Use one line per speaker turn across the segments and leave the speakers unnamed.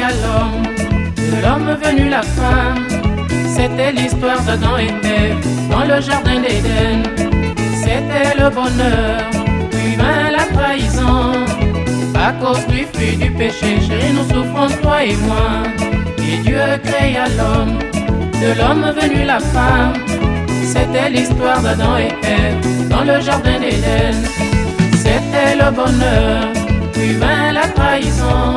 créa l'homme, de l'homme venu la femme. C'était l'histoire d'Adam et Ève dans le jardin d'Éden. C'était le bonheur, puis vint la trahison. À cause du fruit du péché, chérie, nous souffrons, toi et moi. Et Dieu créa l'homme, de l'homme venu la femme. C'était l'histoire d'Adam et Ève dans le jardin d'Éden. C'était le bonheur, puis vint la trahison.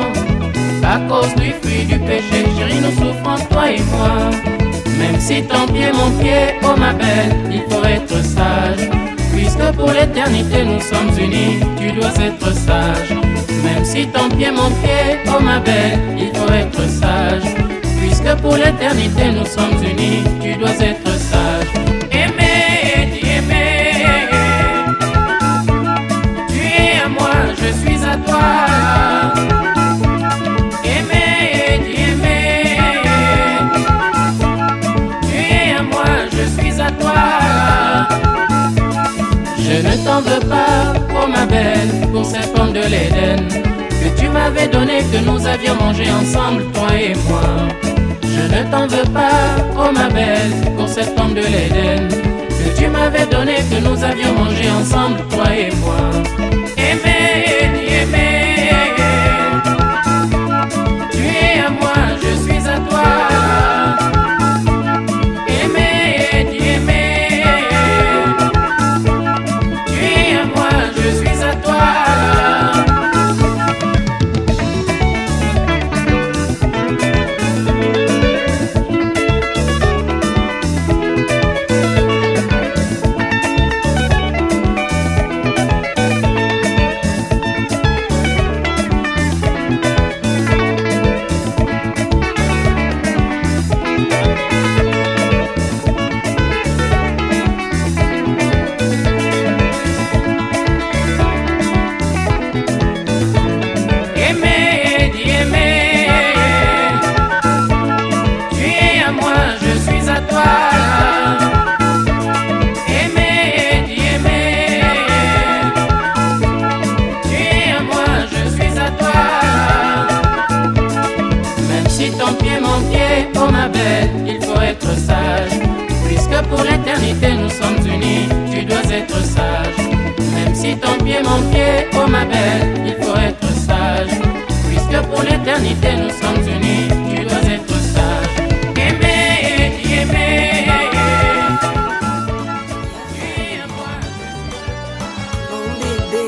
À cause du fruit du péché, chérie, nous souffrons, toi et moi. Même si ton pied, mon pied, oh ma belle, il faut être sage. Puisque pour l'éternité nous sommes unis, tu dois être sage. Même si ton pied, mon pied, oh ma belle, il faut être sage. Puisque pour l'éternité nous sommes unis, tu dois être sage. Aimer, dis aimer. Tu es à moi, je suis à toi. Aimer, dis aimer. Tu es à moi, je suis à toi. Je ne t'en veux pas, oh ma belle, pour cette pomme de l'Éden que tu m'avais donné, que nous avions mangé ensemble, toi et moi. Je ne t'en veux pas, oh ma belle, pour cette pomme de l'Éden que tu m'avais donné, que nous avions mangé ensemble, toi et moi. Aimer, dis aimer. Tu es à moi, je suis à toi. Aimer, dis aimer. Tu es à moi, je suis à toi. Oh ma belle, il faut être sage. Puisque pour l'éternité nous sommes unis, tu dois être sage. Même si ton pied, mon pied, oh ma belle, il faut être sage. Puisque pour l'éternité nous sommes unis, tu dois être sage. Aimer, dis aimer. Tu es à moi,
Mon bébé.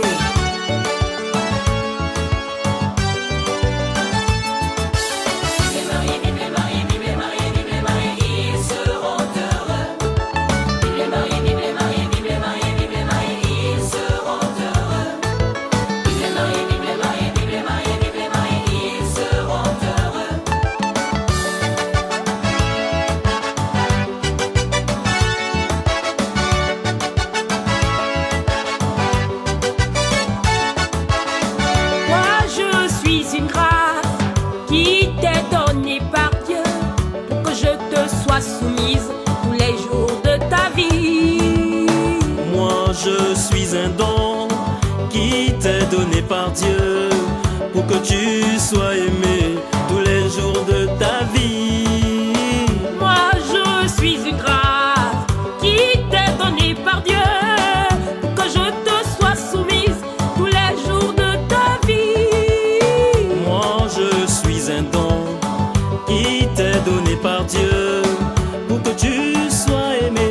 Une grâce qui t'est donnée par Dieu pour que je te sois soumise tous les jours de ta vie.
Moi je suis un don qui t'est donné par Dieu pour que tu sois aimé tous les jours de ta vie.
Moi je suis une grâce qui t'est donnée par Dieu pour que je te sois soumise tous les jours de ta vie.
Je suis un don qui t'est donné par Dieu pour que tu sois aimé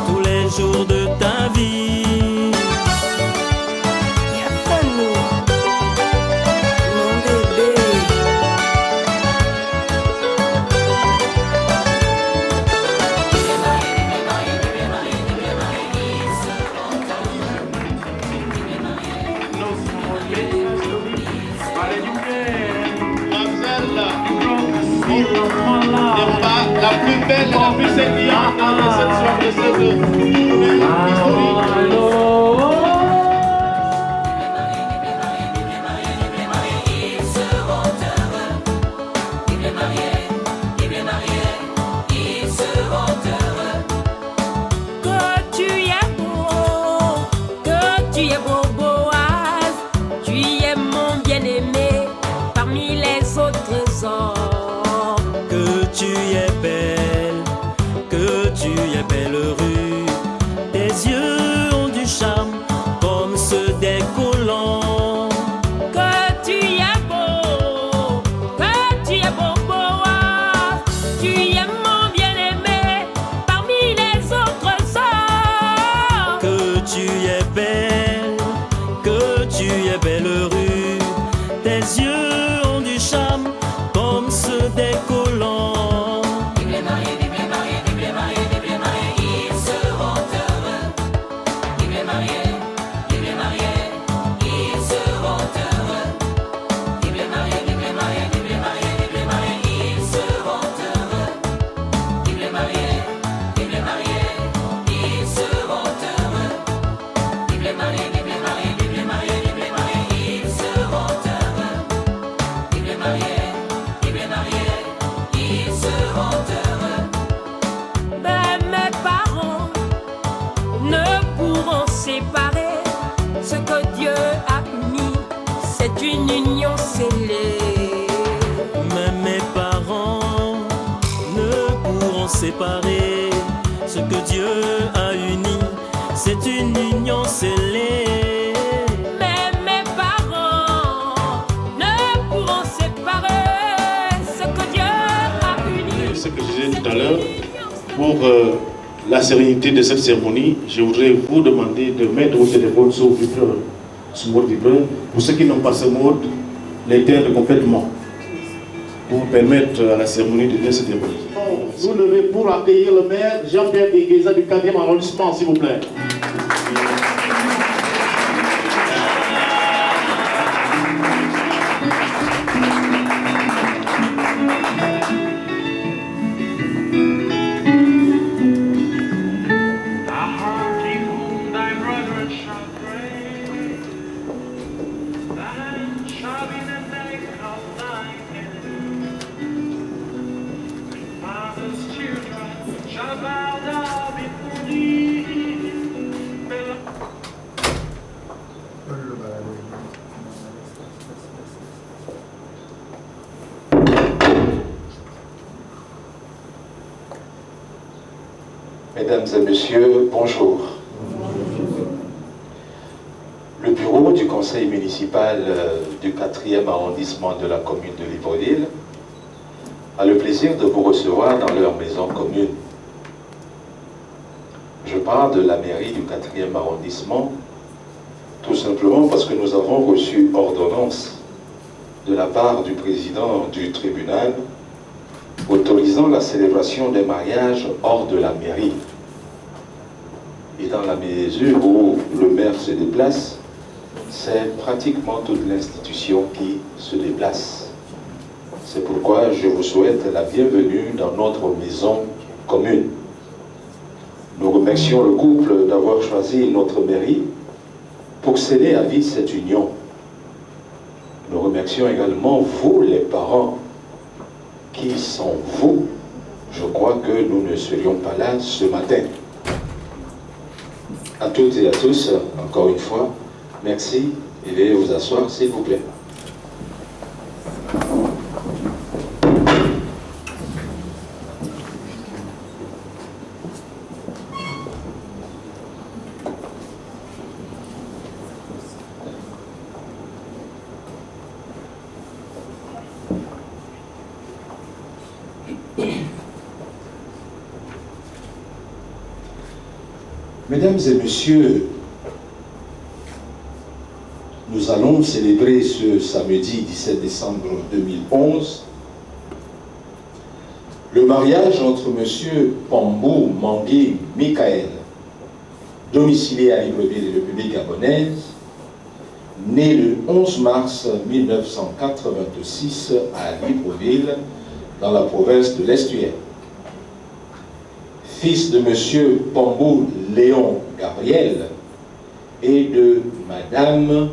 tous les jours de ta vie.
Mon bébé.
La plus belle, la plus séduisante de cette soirée, c'est
Que tu es beau, que tu es beau, Boaz, tu es mon bien-aimé parmi les autres hommes.
séparer. Ce que Dieu a uni, c'est une union scellée.
Mais mes parents ne pourront séparer ce que Dieu a uni.
Ce que je disais tout à l'heure, pour la sérénité de cette cérémonie, je voudrais vous demander de mettre vos téléphones sur mode vibreur. Pour ceux qui n'ont pas ce mode, l'éteindre complètement pour permettre à la cérémonie de bien se dérouler. Vous levez pour accueillir le maire Jean-Pierre Guégueza du 4e arrondissement, s'il vous plaît.
Mesdames et messieurs, bonjour. Le bureau du conseil municipal du 4e arrondissement de la commune de Libreville a le plaisir de vous recevoir dans leur maison commune. Je parle de la mairie du 4e arrondissement tout simplement parce que nous avons reçu ordonnance de la part du président du tribunal autorisant la célébration des mariages hors de la mairie. Et dans la mesure où le maire se déplace, c'est pratiquement toute l'institution qui se déplace. C'est pourquoi je vous souhaite la bienvenue dans notre maison commune. Nous remercions le couple d'avoir choisi notre mairie pour sceller à vie cette union. Nous remercions également vous, les parents, qui sont vous. Je crois que nous ne serions pas là ce matin. À toutes et à tous, encore une fois, merci et veuillez vous asseoir, s'il vous plaît. Mesdames et messieurs, nous allons célébrer ce samedi 17 décembre 2011 le mariage entre M. Pambou Mangui Michael, domicilié à Libreville, République gabonaise, né le 11 mars 1986 à Libreville, dans la province de l'Estuaire. Fils de M. Pambou Léon Gabriel et de Madame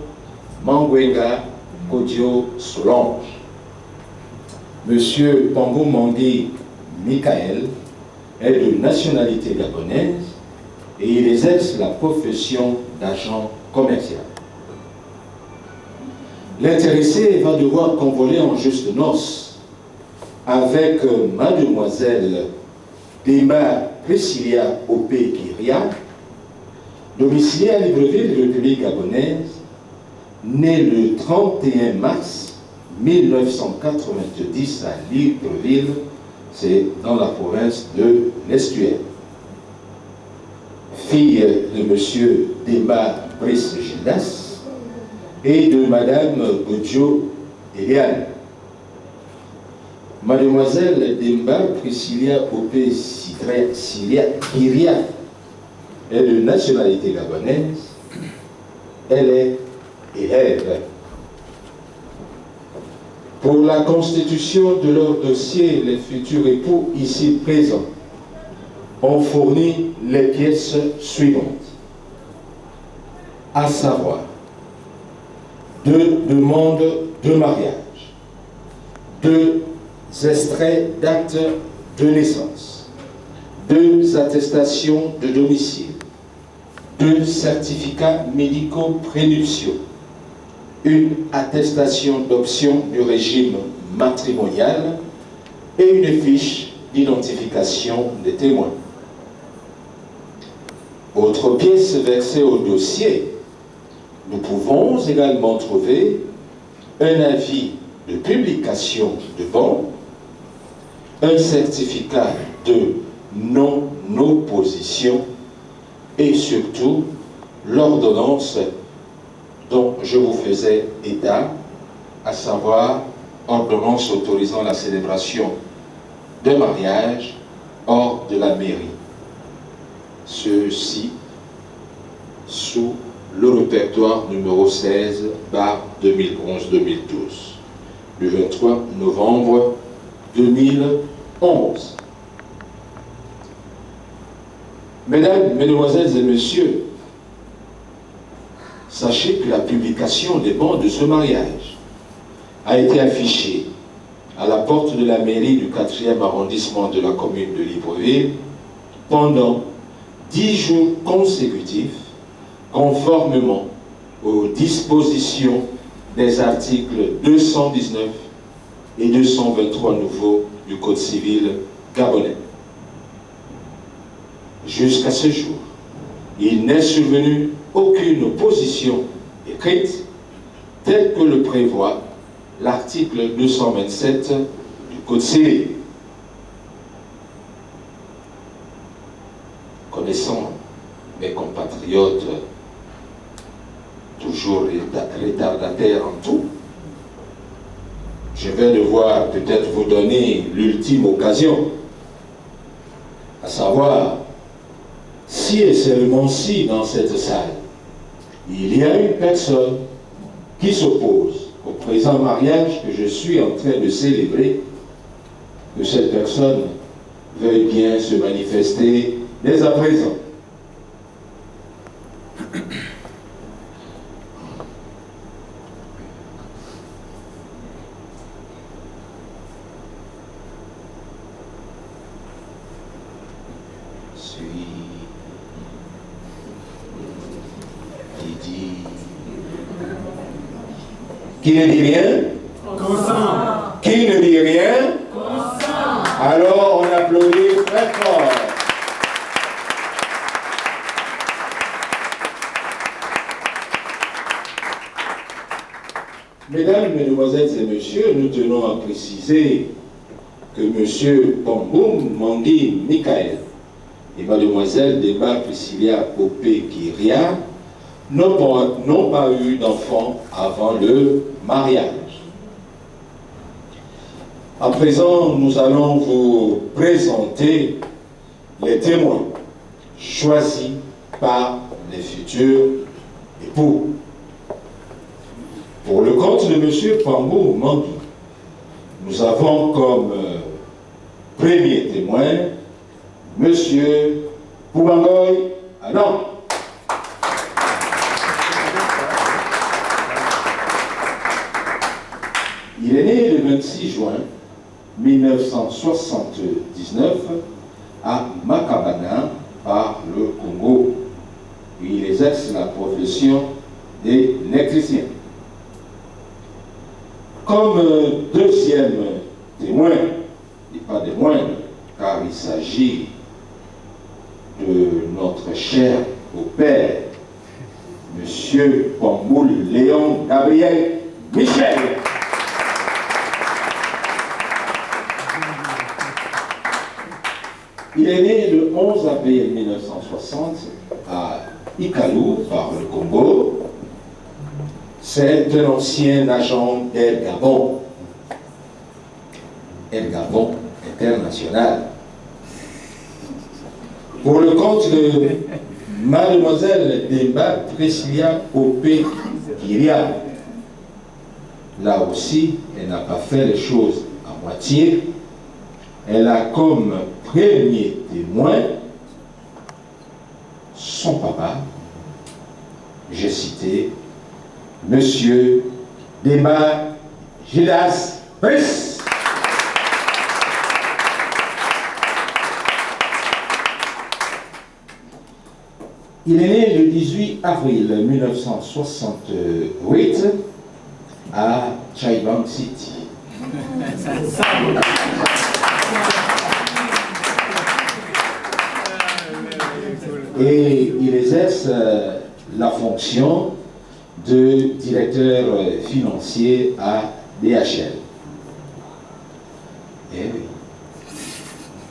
Mangwenga Kodio Solange. M. Pambou Mangui Michael est de nationalité gabonaise et il exerce la profession d'agent commercial. L'intéressé va devoir convoler en juste noces avec Mademoiselle Dema Priscilla Opé Kiria, domiciliée à Libreville, République gabonaise, née le 31 mars 1990 à Libreville, c'est dans la province de l'Estuaire. Fille de M. Dema Priscillas et de Madame Godjo Eliane. Mademoiselle Demba Priscilla Opé Kiria est de nationalité gabonaise. Elle est élève. Pour la constitution de leur dossier, les futurs époux ici présents ont fourni les pièces suivantes, à savoir 2 demandes de mariage, 2 extraits d'actes de naissance, 2 attestations de domicile, 2 certificats médicaux prénuptiaux, 1 attestation d'option du régime matrimonial et une fiche
d'identification des témoins. Autre pièce versée au dossier, nous pouvons également trouver un avis de publication de bon, un certificat de non-opposition et surtout l'ordonnance dont je vous faisais état, à savoir ordonnance autorisant la célébration de mariage hors de la mairie. Ceci sous le répertoire numéro 16/2011-2012, du 23 novembre 2011. Mesdames, Mesdemoiselles et Messieurs, sachez que la publication des bans de ce mariage a été affichée à la porte de la mairie du 4e arrondissement de la commune de Libreville pendant 10 jours consécutifs, conformément aux dispositions des articles 219 et 223 nouveaux du Code civil gabonais. Jusqu'à ce jour, il n'est survenu aucune opposition écrite telle que le prévoit l'article 227 du Code civil. Connaissant mes compatriotes toujours retardataires en tout, je vais devoir peut-être vous donner l'ultime occasion, à savoir, si et seulement si dans cette salle, il y a une personne qui s'oppose au présent mariage que je suis en train de célébrer, que cette personne veuille bien se manifester dès à présent. Qui ne dit rien? Consent. Qui ne dit rien? Consent. Alors on applaudit très fort. Mesdames, Mesdemoiselles et Messieurs, nous tenons à préciser que M. Pamboum Mandi Michael et Mademoiselle Dema Priscilla Opé Kiria n'ont pas eu d'enfants avant le mariage. À présent, nous allons vous présenter les témoins choisis par les futurs époux. Pour le compte de M. Pambou Mandi, nous avons comme premier témoin M. Poubangoy Adam. Il est né le 26 juin 1979 à Makabana, par le Congo. Il exerce la profession d'électricien. Comme deuxième témoin, et pas des moindres, car il s'agit de notre cher beau-père, M. Pamboul Léon Gabriel Michel. Il est né le 11 avril 1960 à Ikalou, par le Congo. C'est un ancien agent d'Air Gabon. Air Gabon International. Pour le compte de Mademoiselle Dema Priscilla Opé Kiria, là aussi, elle n'a pas fait les choses à moitié. Elle a comme premier témoin son papa, j'ai cité Monsieur Dema Gilas Pris. Il est né le 18 avril 1968 à Chaibang City. et il exerce la fonction de directeur financier à DHL. Eh oui.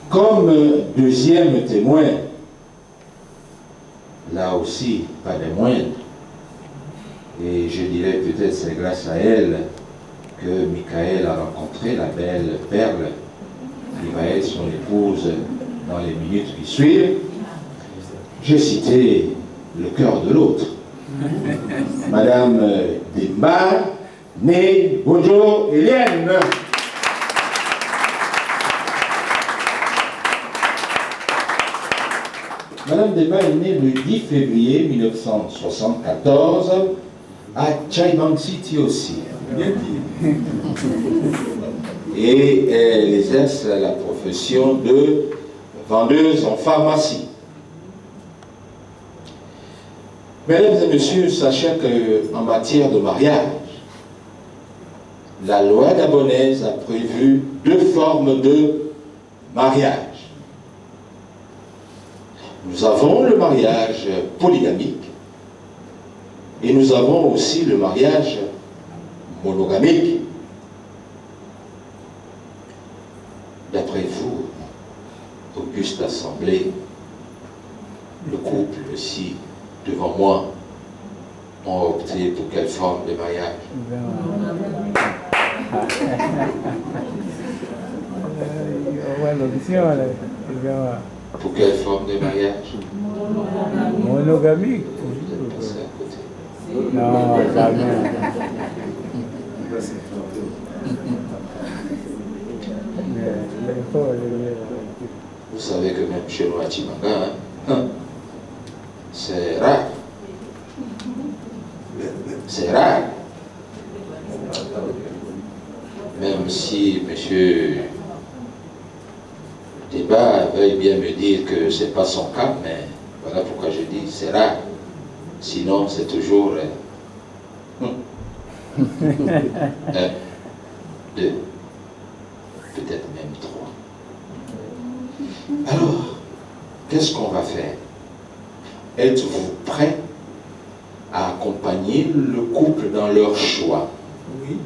Comme deuxième témoin, là aussi, pas des moindres, et je dirais peut-être c'est grâce à elle que Michael a rencontré la belle Perle, qui va être son épouse dans les minutes qui suivent. J'ai cité le cœur de l'autre. Madame Demba, née Bonjour Eliane. Madame Demba est née le 10 février 1974 à Chaiman City aussi. Et elle exerce la profession de vendeuse en pharmacie. Mesdames et messieurs, sachez qu'en matière de mariage, la loi gabonaise a prévu deux formes de mariage. Nous avons le mariage polygamique et nous avons aussi le mariage monogamique. D'après vous, auguste assemblée, le couple aussi devant moi ont opté pour quelle forme de mariage? Pour quelle forme de mariage?
Monogamique. Non, jamais.
Vous savez que même chez nous à Chimanga, c'est rare. C'est rare. Même si M. Débat veuille bien me dire que ce n'est pas son cas, mais voilà pourquoi je dis c'est rare. Sinon, c'est toujours un, deux, peut-être même trois. Alors, qu'est-ce qu'on va faire? Êtes-vous prêts à accompagner le couple dans leur choix? Oui.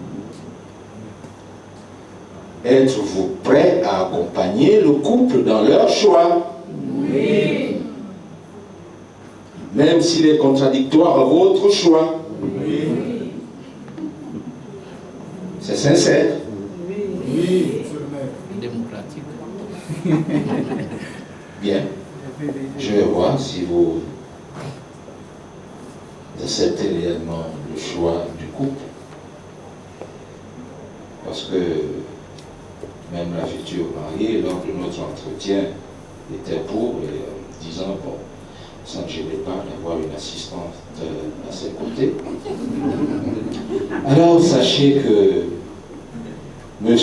Êtes-vous prêts à accompagner le couple dans leur choix? Oui. Même s'il est contradictoire à votre choix? Oui. C'est sincère? Oui.
Démocratique.
Bien. Je vais voir si vous acceptez réellement le choix du couple. Parce que même la future mariée, lors de notre entretien, était pour, et disant, bon, ça ne gênait pas d'avoir une assistante à ses côtés. Alors, sachez que M.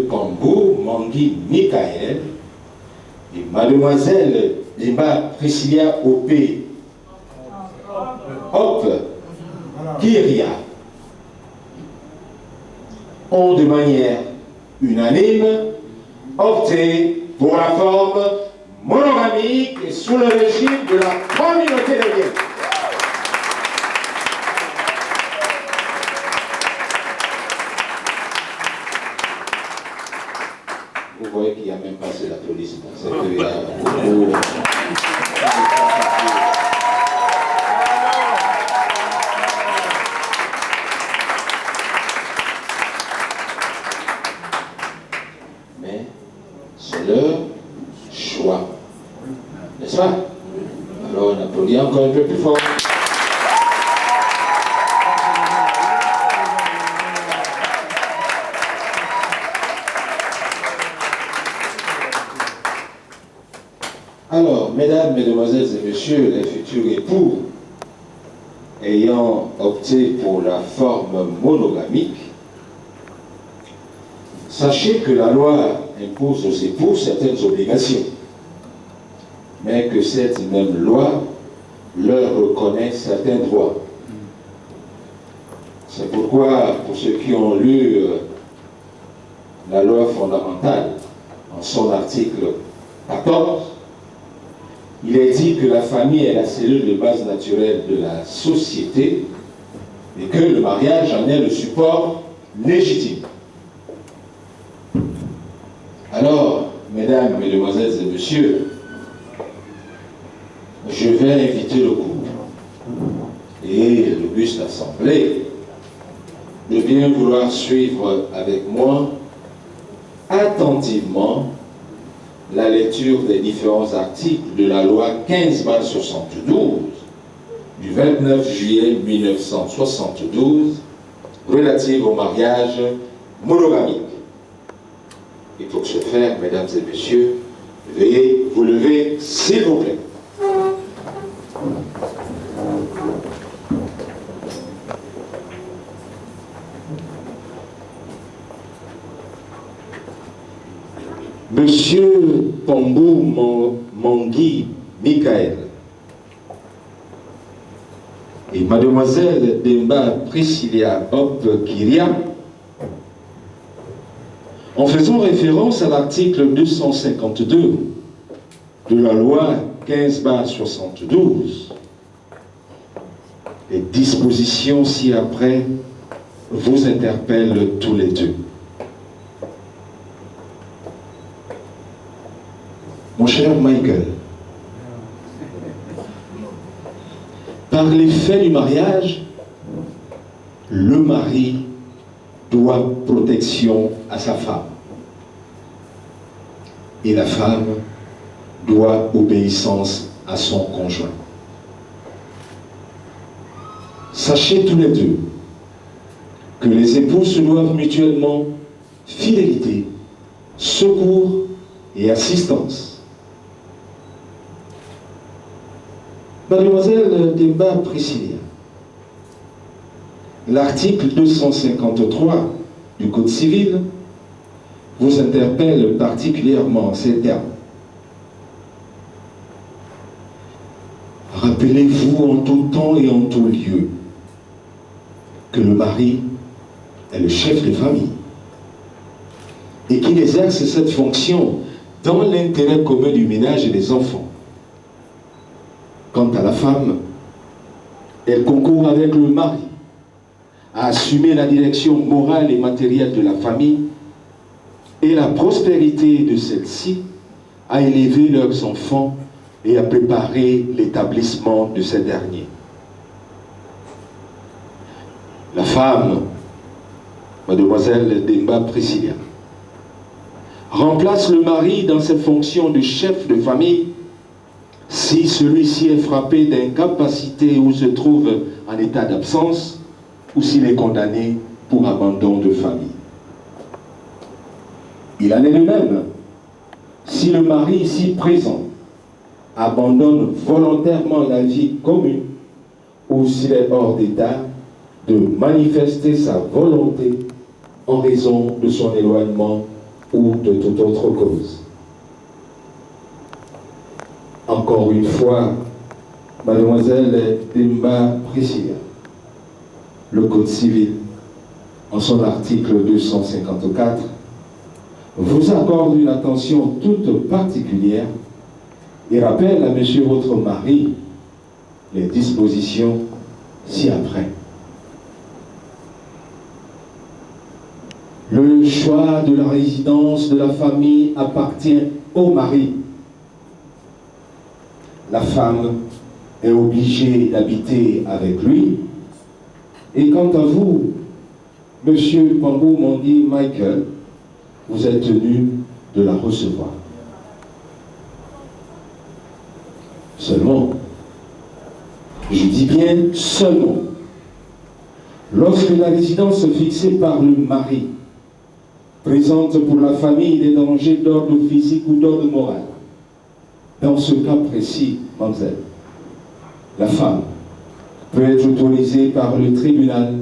Pambou Mangui Michael et Mademoiselle Demba Priscilla Opé Hop Kiria ont de manière unanime opté pour la forme monogamique et sous le régime de la communauté de Liens. Vous voyez qu'il n'y a même pas assez d'applaudissements. C'est qu'il y a beaucoup. Mais c'est leur choix. N'est-ce pas? Alors on applaudit encore un peu plus fort. Alors, mesdames, mesdemoiselles et messieurs, les futurs époux, ayant opté pour la forme monogamique, sachez que la loi impose aux époux certaines obligations, mais que cette même loi leur reconnaît certains droits. C'est pourquoi, pour ceux qui ont lu la loi fondamentale, en son article 14, il est dit que la famille est la cellule de base naturelle de la société et que le mariage en est le support légitime. Alors, mesdames, mesdemoiselles et messieurs, je vais inviter le couple et l'auguste assemblée de bien vouloir suivre avec moi attentivement la lecture des différents articles de la loi 15/72 du 29 juillet 1972 relative au mariage monogamique. Et pour ce faire, mesdames et messieurs, veuillez vous lever, s'il vous plaît. Monsieur Pambou Mangui Michael et Mademoiselle Demba Priscilla Bob Kiria, en faisant référence à l'article 252 de la loi 15/72, les dispositions ci-après vous interpellent tous les deux. Mon cher Michael, par les faits du mariage, le mari doit protection à sa femme et la femme doit obéissance à son conjoint. Sachez tous les deux que les époux se doivent mutuellement fidélité, secours et assistance. Mademoiselle Demba Priscilla, l'article 253 du Code civil vous interpelle particulièrement en ces termes. Rappelez-vous en tout temps et en tout lieu que le mari est le chef de famille et qu'il exerce cette fonction dans l'intérêt commun du ménage et des enfants. Quant à la femme, elle concourt avec le mari à assumer la direction morale et matérielle de la famille et la prospérité de celle-ci, à élever leurs enfants et à préparer l'établissement de ces derniers. La femme, Mademoiselle Demba Priscilla, remplace le mari dans ses fonctions de chef de famille si celui-ci est frappé d'incapacité ou se trouve en état d'absence ou s'il est condamné pour abandon de famille. Il en est de même si le mari ici présent abandonne volontairement la vie commune ou s'il est hors d'état de manifester sa volonté en raison de son éloignement ou de toute autre cause. Encore une fois, Mademoiselle Demba Priscilla, le Code civil, en son article 254, vous accorde une attention toute particulière et rappelle à monsieur votre mari les dispositions ci-après. Le choix de la résidence de la famille appartient au mari. La femme est obligée d'habiter avec lui. Et quant à vous, monsieur Pambou Mangui Michael, vous êtes tenu de la recevoir. Seulement, je dis bien seulement, lorsque la résidence fixée par le mari présente pour la famille des dangers d'ordre physique ou d'ordre moral, dans ce cas précis, mademoiselle, la femme peut être autorisée par le tribunal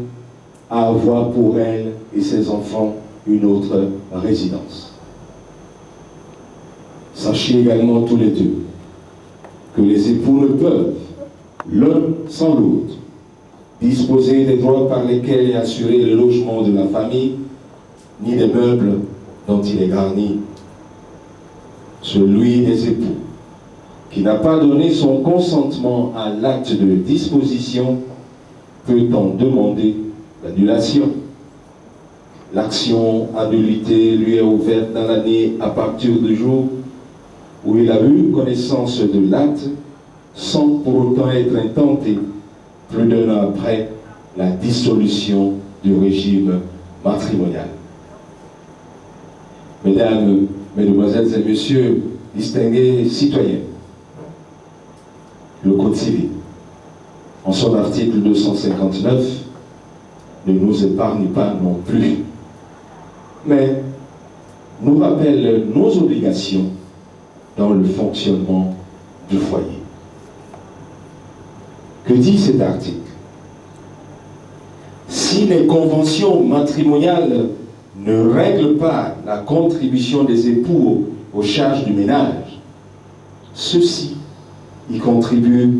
à avoir pour elle et ses enfants une autre résidence. Sachez également tous les deux que les époux ne peuvent, l'un sans l'autre, disposer des droits par lesquels est assuré le logement de la famille, ni des meubles dont il est garni. Celui des époux qui n'a pas donné son consentement à l'acte de disposition peut en demander l'annulation. L'action à nullité lui est ouverte dans l'année à partir du jour où il a eu connaissance de l'acte sans pour autant être intenté plus d'un an après la dissolution du régime matrimonial. Mesdames, Mesdemoiselles et Messieurs, distingués citoyens, le Code civil, en son article 259, ne nous épargne pas non plus, mais nous rappelle nos obligations dans le fonctionnement du foyer. Que dit cet article? Si les conventions matrimoniales ne règlent pas la contribution des époux aux charges du ménage, ceux-ci y contribuent